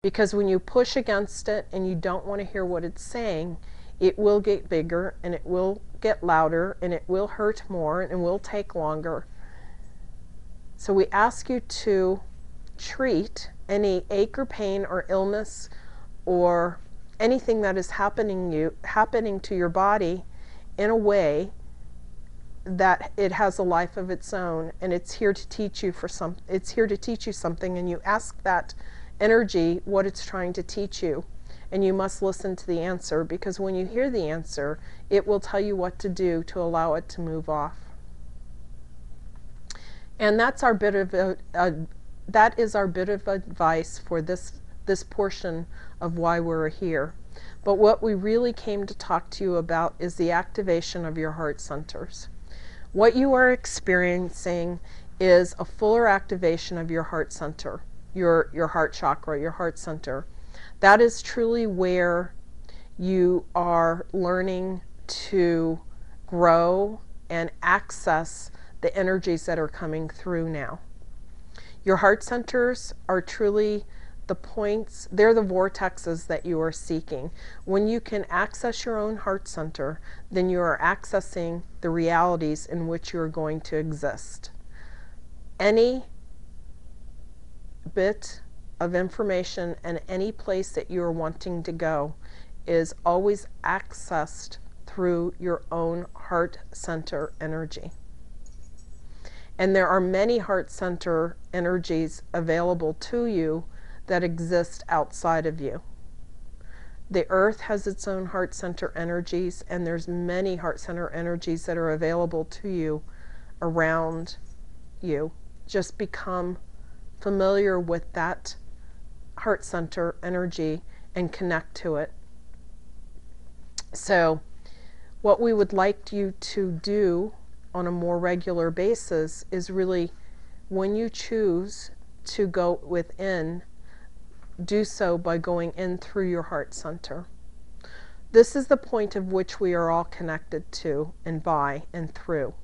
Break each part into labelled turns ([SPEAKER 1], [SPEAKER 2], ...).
[SPEAKER 1] Because when you push against it and you don't want to hear what it's saying, it will get bigger and it will get louder and it will hurt more and it will take longer. So we ask you to treat any ache or pain or illness or anything that is happening to your body in a way that it has a life of its own, and it's here to teach you something, and you ask that energy what it's trying to teach you, and you must listen to the answer, because when you hear the answer, it will tell you what to do to allow it to move off. And that's our bit of that is our bit of advice for this portion of why we're here. But what we really came to talk to you about is the activation of your heart centers. What you are experiencing is a fuller activation of your heart center, your heart chakra, your heart center. That is truly where you are learning to grow and access the energies that are coming through now. Your heart centers are truly the points, they're the vortexes that you are seeking. When you can access your own heart center, then you are accessing the realities in which you're going to exist. Any bit of information and any place that you are wanting to go is always accessed through your own heart center energy. And there are many heart center energies available to you that exist outside of you. The earth has its own heart center energies, and there's many heart center energies that are available to you around you. Just become familiar with that heart center energy and connect to it. So what we would like you to do on a more regular basis is really, when you choose to go within, do so by going in through your heart center. This is the point of which we are all connected to and by and through.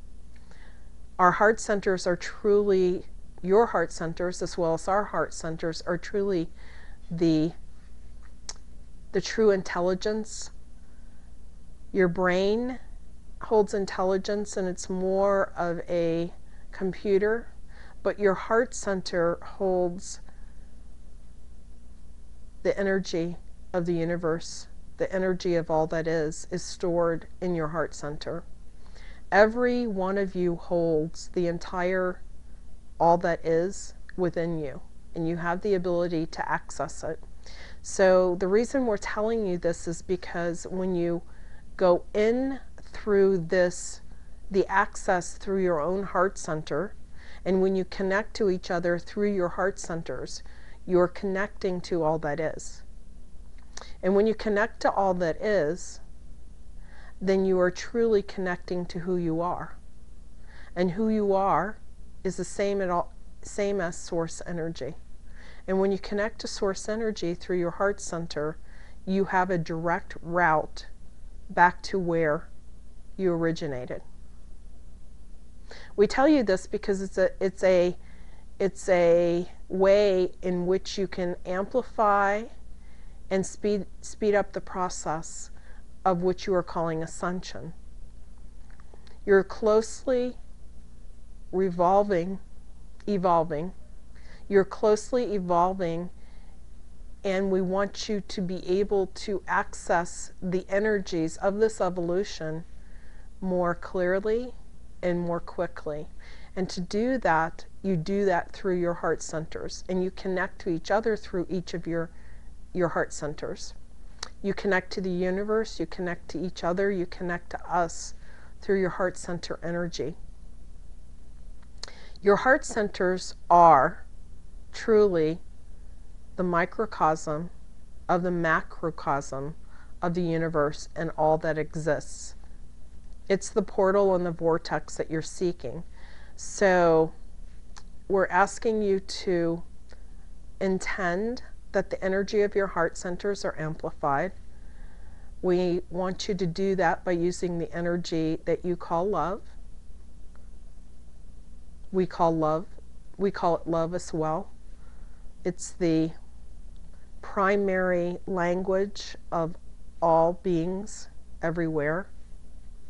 [SPEAKER 1] Our heart centers are truly, your heart centers as well as our heart centers are truly the true intelligence. Your brain holds intelligence and it's more of a computer, but your heart center holds the energy of the universe. The energy of all that is stored in your heart center. Every one of you holds the entire all that is within you, and you have the ability to access it. So the reason we're telling you this is because when you go in through this, the access through your own heart center, and when you connect to each other through your heart centers, you're connecting to all that is. And when you connect to all that is, then you are truly connecting to who you are. And who you are is the same as source energy. And when you connect to source energy through your heart center, you have a direct route back to where you originated. We tell you this because it's a way in which you can amplify and speed up the process of which you are calling ascension. You're closely evolving. You're closely evolving, and we want you to be able to access the energies of this evolution more clearly and more quickly. And to do that, you do that through your heart centers, and you connect to each other through each of your heart centers. You connect to the universe, you connect to each other, you connect to us through your heart center energy. Your heart centers are truly the microcosm of the macrocosm of the universe and all that exists. It's the portal and the vortex that you're seeking. So we're asking you to intend that the energy of your heart centers are amplified. We want you to do that by using the energy that you call love. We call it love as well. It's the primary language of all beings everywhere,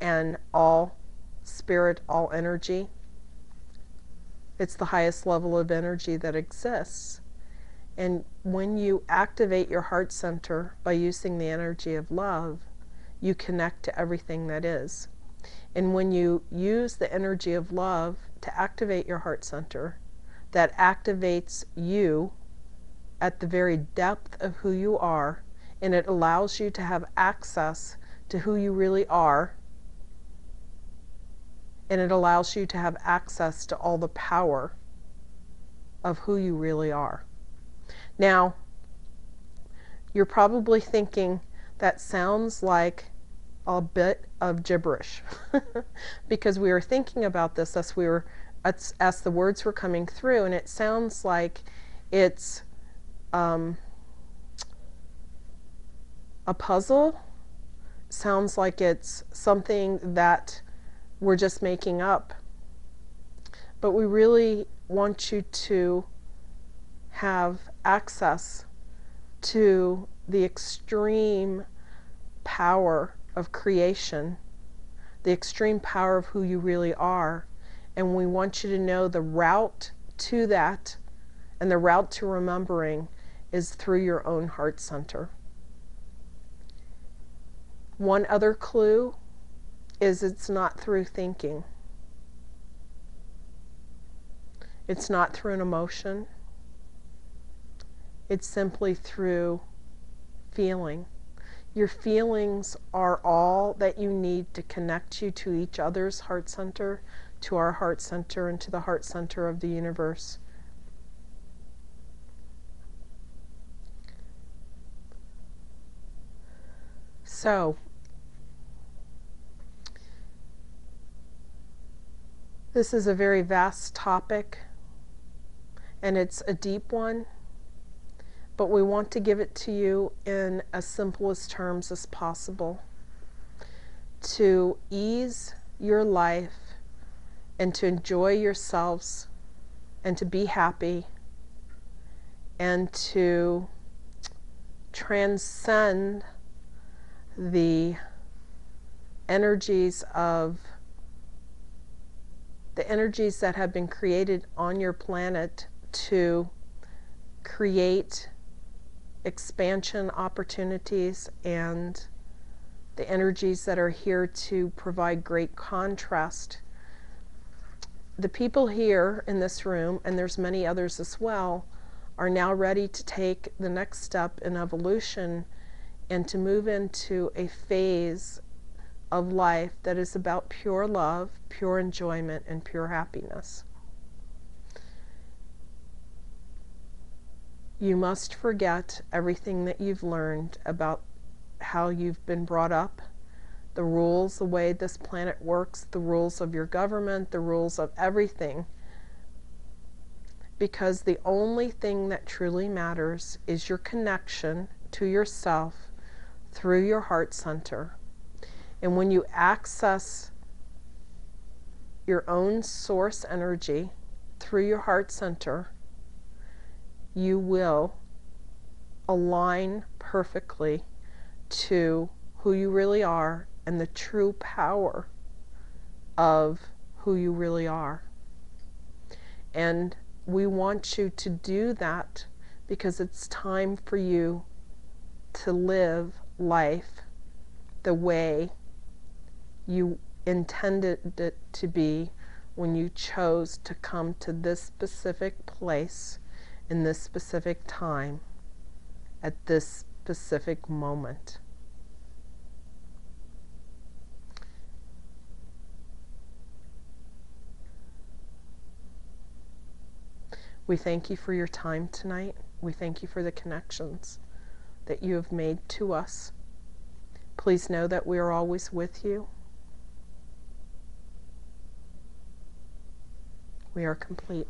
[SPEAKER 1] and all spirit, all energy. It's the highest level of energy that exists. And when you activate your heart center by using the energy of love, you connect to everything that is. And when you use the energy of love to activate your heart center, that activates you at the very depth of who you are, and it allows you to have access to who you really are, and it allows you to have access to all the power of who you really are. Now, you're probably thinking, that sounds like a bit of gibberish, because we were thinking about this as the words were coming through, and it sounds like it's a puzzle. Sounds like it's something that we're just making up. But we really want you to have access to the extreme power of creation, the extreme power of who you really are. And we want you to know the route to that, and the route to remembering is through your own heart center. One other clue is it's not through thinking. It's not through an emotion. It's simply through feeling. Your feelings are all that you need to connect you to each other's heart center, to our heart center, and to the heart center of the universe. So, this is a very vast topic, and it's a deep one, but we want to give it to you in as simplest terms as possible to ease your life and to enjoy yourselves and to be happy and to transcend the energies that have been created on your planet to create expansion opportunities, and the energies that are here to provide great contrast. The people here in this room, and there's many others as well, are now ready to take the next step in evolution and to move into a phase of life that is about pure love, pure enjoyment, and pure happiness. You must forget everything that you've learned about how you've been brought up, the rules, the way this planet works, the rules of your government, the rules of everything. Because the only thing that truly matters is your connection to yourself through your heart center. And when you access your own source energy through your heart center, you will align perfectly to who you really are and the true power of who you really are. And we want you to do that because it's time for you to live life the way you intended it to be when you chose to come to this specific place in this specific time at this specific moment. We thank you for your time tonight. We thank you for the connections that you have made to us. Please know that we are always with you. We are complete.